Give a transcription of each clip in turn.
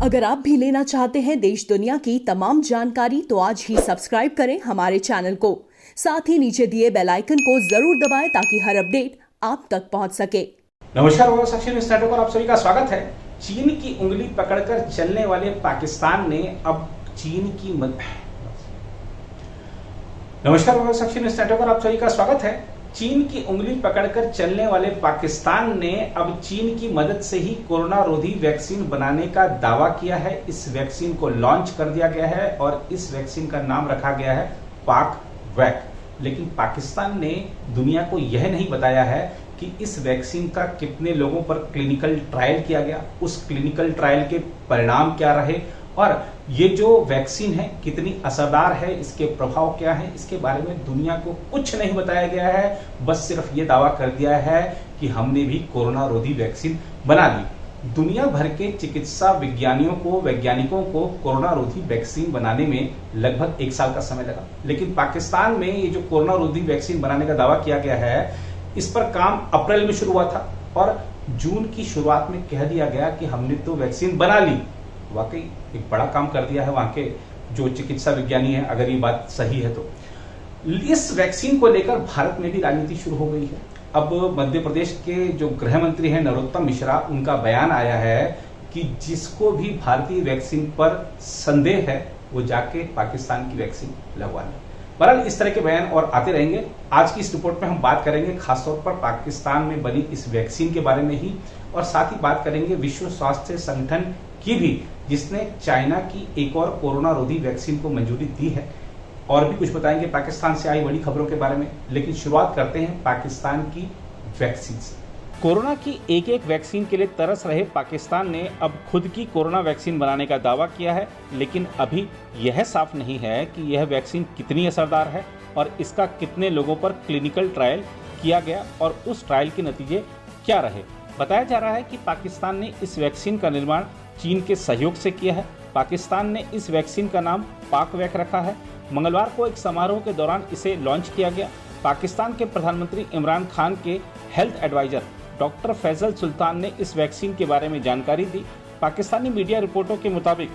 अगर आप भी लेना चाहते हैं देश दुनिया की तमाम जानकारी तो आज ही सब्सक्राइब करें हमारे चैनल को। साथ ही नीचे दिए बेल आइकन को जरूर दबाएं ताकि हर अपडेट आप तक पहुंच सके। नमस्कार, साक्षी न्यूज़ नेटवर्क पर आप सभी का स्वागत है। चीन की उंगली पकड़कर चलने वाले पाकिस्तान ने अब चीन की नमस्कार, साक्षी न्यूज़ नेटवर्क पर आप सभी का स्वागत है। चीन की उंगली पकड़कर चलने वाले पाकिस्तान ने अब चीन की मदद से ही कोरोना रोधी वैक्सीन बनाने का दावा किया है। इस वैक्सीन को लॉन्च कर दिया गया है और इस वैक्सीन का नाम रखा गया है पाक वैक। लेकिन पाकिस्तान ने दुनिया को यह नहीं बताया है कि इस वैक्सीन का कितने लोगों पर क्लिनिकल ट्रायल किया गया, उस क्लिनिकल ट्रायल के परिणाम क्या रहे और ये जो वैक्सीन है कितनी असरदार है, इसके प्रभाव क्या है, इसके बारे में दुनिया को कुछ नहीं बताया गया है। बस सिर्फ ये दावा कर दिया है कि हमने भी कोरोना रोधी वैक्सीन बना ली। दुनिया भर के चिकित्सा वैज्ञानिकों को कोरोना रोधी वैक्सीन बनाने में लगभग 1 साल का समय लगा, लेकिन पाकिस्तान में ये जो कोरोना रोधी वैक्सीन बनाने का दावा किया गया है, इस पर काम अप्रैल में शुरू हुआ था और जून की शुरुआत में कह दिया गया कि हमने तो वैक्सीन बना ली। वाकई एक बड़ा काम कर दिया है वहां के जो चिकित्सा विज्ञानी है, अगर ये बात सही है तो। इस वैक्सीन को लेकर भारत में भी राजनीति शुरू हो गई है। अब मध्य प्रदेश के जो गृह मंत्री हैं नरोत्तम मिश्रा, उनका बयान आया है कि जिसको भी भारतीय वैक्सीन पर संदेह है वो जाके पाकिस्तान की वैक्सीन लगवा ले। बहरहाल इस तरह के बयान और आते रहेंगे। आज की इस रिपोर्ट में हम बात करेंगे खासतौर पर पाकिस्तान में बनी इस वैक्सीन के बारे में ही, और साथ ही बात करेंगे विश्व स्वास्थ्य संगठन की भी, जिसने चाइना की एक और कोरोना रोधी वैक्सीन को मंजूरी दी है। और भी कुछ बताएंगे पाकिस्तान से आई बड़ी खबरों के बारे में, लेकिन शुरुआत करते हैं पाकिस्तान की वैक्सीन से। कोरोना की एक एक वैक्सीन के लिए तरस रहे पाकिस्तान ने अब खुद की कोरोना वैक्सीन बनाने का दावा किया है, लेकिन अभी यह साफ नहीं है कि यह वैक्सीन कितनी असरदार है और इसका कितने लोगों पर क्लिनिकल ट्रायल किया गया और उस ट्रायल के नतीजे क्या रहे। बताया जा रहा है कि पाकिस्तान ने इस वैक्सीन का निर्माण चीन के सहयोग से किया है। पाकिस्तान ने इस वैक्सीन का नाम पाक वैक रखा है। मंगलवार को एक समारोह के दौरान इसे लॉन्च किया गया। पाकिस्तान के प्रधानमंत्री इमरान खान के हेल्थ एडवाइजर डॉक्टर फैजल सुल्तान ने इस वैक्सीन के बारे में जानकारी दी। पाकिस्तानी मीडिया रिपोर्टों के मुताबिक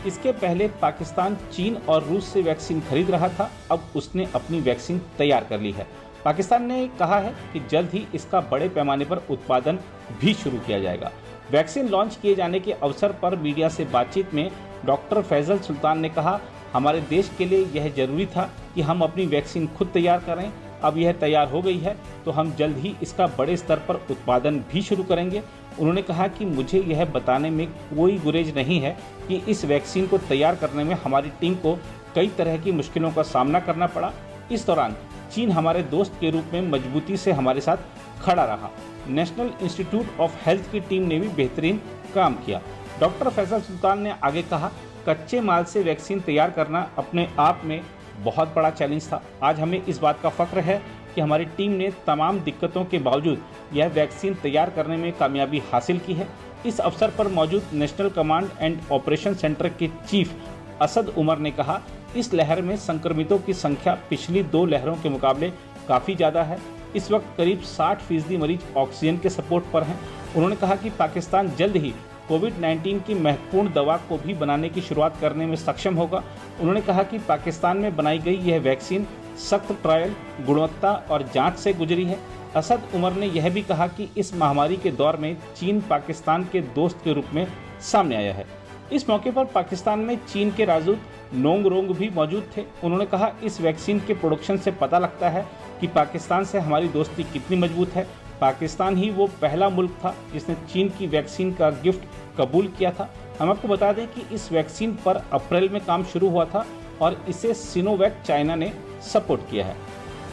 इसके पहले पाकिस्तान चीन और रूस से वैक्सीन खरीद रहा था, अब उसने अपनी वैक्सीन तैयार कर ली है। पाकिस्तान ने कहा है कि जल्द ही इसका बड़े पैमाने पर उत्पादन भी शुरू किया जाएगा। वैक्सीन लॉन्च किए जाने के अवसर पर मीडिया से बातचीत में डॉक्टर फैजल सुल्तान ने कहा, हमारे देश के लिए यह जरूरी था कि हम अपनी वैक्सीन खुद तैयार करें। अब यह तैयार हो गई है तो हम जल्द ही इसका बड़े स्तर पर उत्पादन भी शुरू करेंगे। उन्होंने कहा कि मुझे यह बताने में कोई गुरेज नहीं है कि इस वैक्सीन को तैयार करने में हमारी टीम को कई तरह की मुश्किलों का सामना करना पड़ा। इस दौरान चीन हमारे दोस्त के रूप में मजबूती से हमारे साथ खड़ा रहा। नेशनल इंस्टीट्यूट ऑफ हेल्थ की टीम ने भी बेहतरीन काम किया। डॉक्टर फैजल सुल्तान ने आगे कहा, कच्चे माल से वैक्सीन तैयार करना अपने आप में बहुत बड़ा चैलेंज था। आज हमें इस बात का फख्र है कि हमारी टीम ने तमाम दिक्कतों के बावजूद यह वैक्सीन तैयार करने में कामयाबी हासिल की है। इस अवसर पर मौजूद national command and operation centre के चीफ असद उमर ने कहा, इस लहर में संक्रमितों की संख्या पिछली 2 लहरों के मुकाबले काफ़ी ज़्यादा है। इस वक्त करीब 60% मरीज ऑक्सीजन के सपोर्ट पर हैं। उन्होंने कहा कि पाकिस्तान जल्द ही कोविड-19 की महत्वपूर्ण दवा को भी बनाने की शुरुआत करने में सक्षम होगा। उन्होंने कहा कि पाकिस्तान में बनाई गई यह वैक्सीन सख्त ट्रायल, गुणवत्ता और जांच से गुजरी है। असद उमर ने यह भी कहा कि इस महामारी के दौर में चीन पाकिस्तान के दोस्त के रूप में सामने आया है। इस मौके पर पाकिस्तान में चीन के राजदूत नोंगरोंग भी मौजूद थे। उन्होंने कहा, इस वैक्सीन के प्रोडक्शन से पता लगता है कि पाकिस्तान से हमारी दोस्ती कितनी मजबूत है। पाकिस्तान ही वो पहला मुल्क था जिसने चीन की वैक्सीन का गिफ्ट कबूल किया था। हम आपको बता दें कि इस वैक्सीन पर अप्रैल में काम शुरू हुआ था और इसे सिनोवैक चाइना ने सपोर्ट किया है।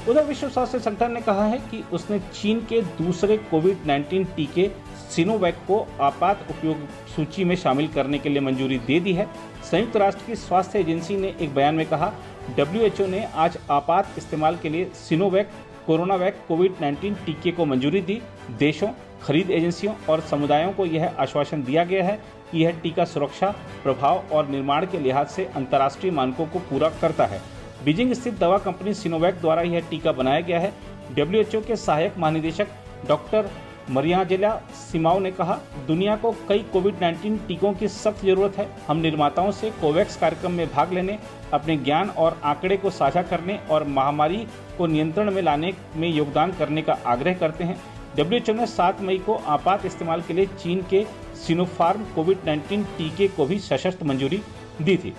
उधर विश्व स्वास्थ्य संगठन ने कहा है कि उसने चीन के दूसरे कोविड-19 टीके सिनोवैक को आपात उपयोग सूची में शामिल करने के लिए मंजूरी दे दी है। संयुक्त राष्ट्र की स्वास्थ्य एजेंसी ने एक बयान में कहा, WHO ने आज आपात इस्तेमाल के लिए सिनोवैक कोरोनावैक कोविड-19 टीके को मंजूरी दी। देशों, खरीद एजेंसियों और समुदायों को यह आश्वासन दिया गया है कि यह टीका सुरक्षा, प्रभाव और निर्माण के लिहाज से अंतर्राष्ट्रीय मानकों को पूरा करता है। बीजिंग स्थित दवा कंपनी सिनोवैक द्वारा यह टीका बनाया गया है। WHO के सहायक महानिदेशक डॉक्टर मरिया जिला सीमाओं ने कहा, दुनिया को कई कोविड-19 टीकों की सख्त जरूरत है। हम निर्माताओं से कोवैक्स कार्यक्रम में भाग लेने, अपने ज्ञान और आंकड़े को साझा करने और महामारी को नियंत्रण में लाने में योगदान करने का आग्रह करते हैं। WHO ने 7 मई को आपात इस्तेमाल के लिए चीन के सिनोफार्म कोविड-19 टीके को भी सशर्त मंजूरी दी थी।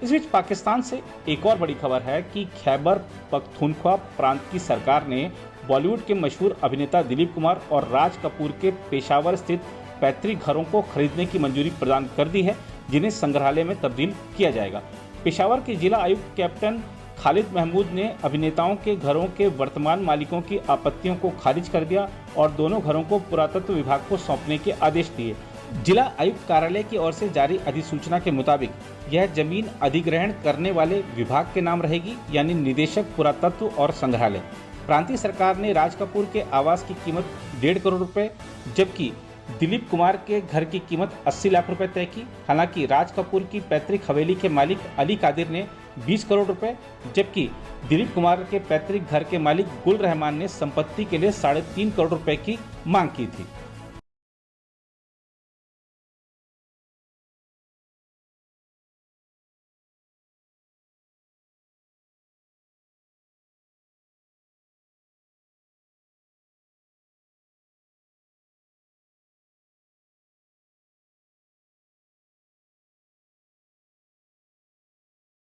इस बीच पाकिस्तान से एक और बड़ी खबर है कि खैबर पख्तूनख्वा प्रांत की सरकार ने बॉलीवुड के मशहूर अभिनेता दिलीप कुमार और राज कपूर के पेशावर स्थित पैतृक घरों को खरीदने की मंजूरी प्रदान कर दी है, जिन्हें संग्रहालय में तब्दील किया जाएगा। पेशावर के जिला आयुक्त कैप्टन खालिद महमूद ने अभिनेताओं के घरों के वर्तमान मालिकों की आपत्तियों को खारिज कर दिया और दोनों घरों को पुरातत्व विभाग को सौंपने के आदेश दिए। जिला आयुक्त कार्यालय की ओर से जारी अधिसूचना के मुताबिक यह जमीन अधिग्रहण करने वाले विभाग के नाम रहेगी, यानी निदेशक पुरातत्व और संग्रहालय। प्रांतीय सरकार ने राज कपूर के आवास की कीमत 1.5 करोड़ रुपए, जबकि दिलीप कुमार के घर की कीमत 80 लाख रुपए तय की। हालांकि राज कपूर की पैतृक हवेली के मालिक अली कादिर ने 20 करोड़ रुपए, जबकि दिलीप कुमार के पैतृक घर के मालिक गुल रहमान ने संपत्ति के लिए 3.5 करोड़ रुपए की मांग की थी।